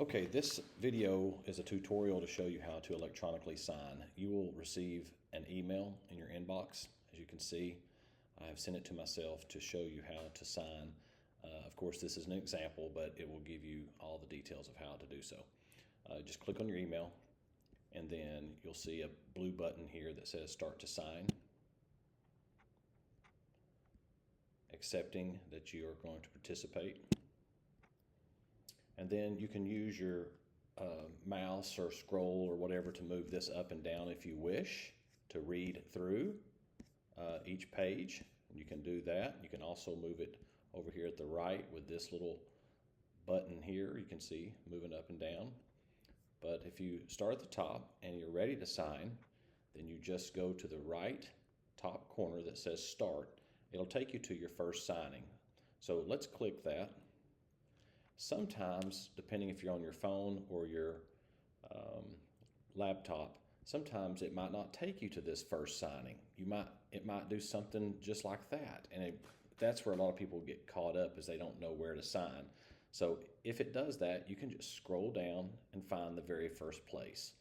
Okay, this video is a tutorial to show you how to electronically sign. You will receive an email in your inbox. As you can see, I have sent it to myself to show you how to sign. Of course, this is an example, but it will give you all the details of how to do so. Just click on your email, and then you'll see a blue button here that says Start to Sign, accepting that you are going to participate. And then you can use your mouse or scroll or whatever to move this up and down if you wish to read through each page. You can do that. You can also move it over here at the right with this little button here. You can see moving up and down. But if you start at the top and you're ready to sign, then you just go to the right top corner that says Start. It'll take you to your first signing. So let's click that. Sometimes, depending if you're on your phone or your laptop, sometimes it might not take you to this first signing. It might do something just like that, and that's where a lot of people get caught up, is they don't know where to sign. So if it does that, you can just scroll down and find the very first place.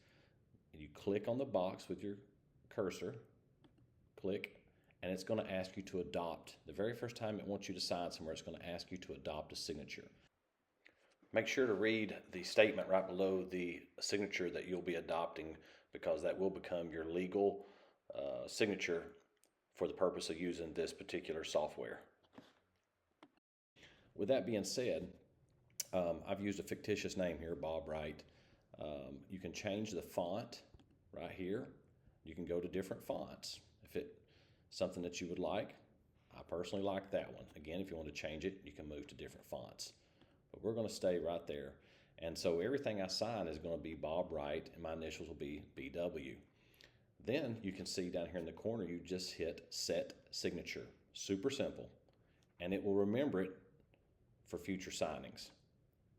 You click on the box with your cursor, click, and it's going to ask you to adopt. The very first time it wants you to sign somewhere, it's going to ask you to adopt a signature. Make sure to read the statement right below the signature that you'll be adopting, because that will become your legal signature for the purpose of using this particular software. With that being said, I've used a fictitious name here, Bob Wright. You can change the font right here. You can go to different fonts if it's something that you would like. I personally like that one. Again, if you want to change it, you can move to different fonts. But we're going to stay right there. And so everything I sign is going to be Bob Wright, and my initials will be BW. Then you can see down here in the corner, you just hit Set Signature. Super simple. And it will remember it for future signings.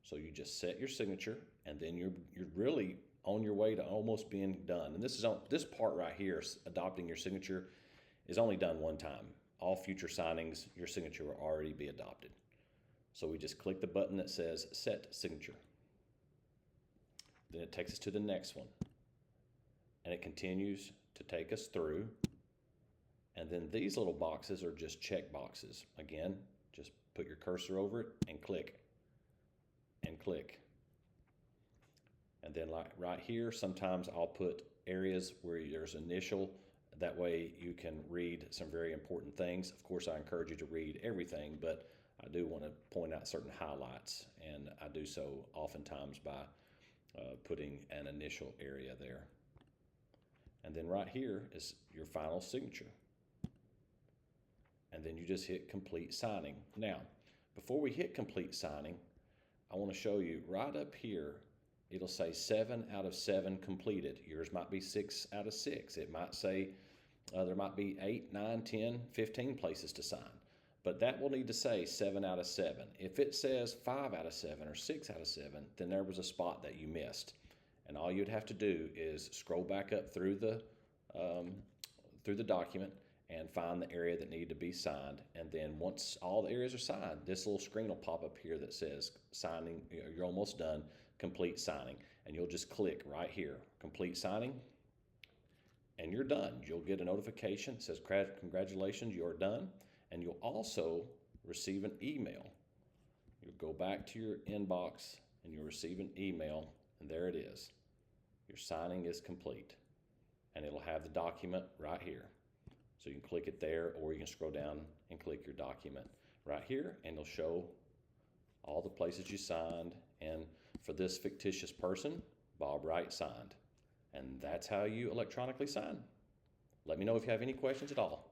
So you just set your signature, and then you're really on your way to almost being done. And this part right here, adopting your signature, is only done one time. All future signings, your signature will already be adopted. So we just click the button that says Set Signature. Then it takes us to the next one. And it continues to take us through. And then these little boxes are just check boxes. Again, just put your cursor over it and click. And click. And then like right here, sometimes I'll put areas where there's initial. That way you can read some very important things. Of course, I encourage you to read everything, but I do want to point out certain highlights, and I do so oftentimes by putting an initial area there. And then right here is your final signature. And then you just hit Complete Signing. Now, before we hit Complete Signing, I want to show you right up here, it'll say 7 out of 7 completed. Yours might be 6 out of 6. It might say there might be 8, 9, 10, 15 places to sign. But that will need to say 7 out of 7. If it says 5 out of 7 or 6 out of 7, then there was a spot that you missed. And all you'd have to do is scroll back up through the document and find the area that needed to be signed. And then once all the areas are signed, this little screen will pop up here that says signing, you're almost done, complete signing. And you'll just click right here, complete signing, and you're done. You'll get a notification that says, congratulations, you're done. And you'll also receive an email. You'll go back to your inbox and you'll receive an email, and there it is. Your signing is complete. And it'll have the document right here. So you can click it there, or you can scroll down and click your document right here, and it'll show all the places you signed. And for this fictitious person, Bob Wright signed. And that's how you electronically sign. Let me know if you have any questions at all.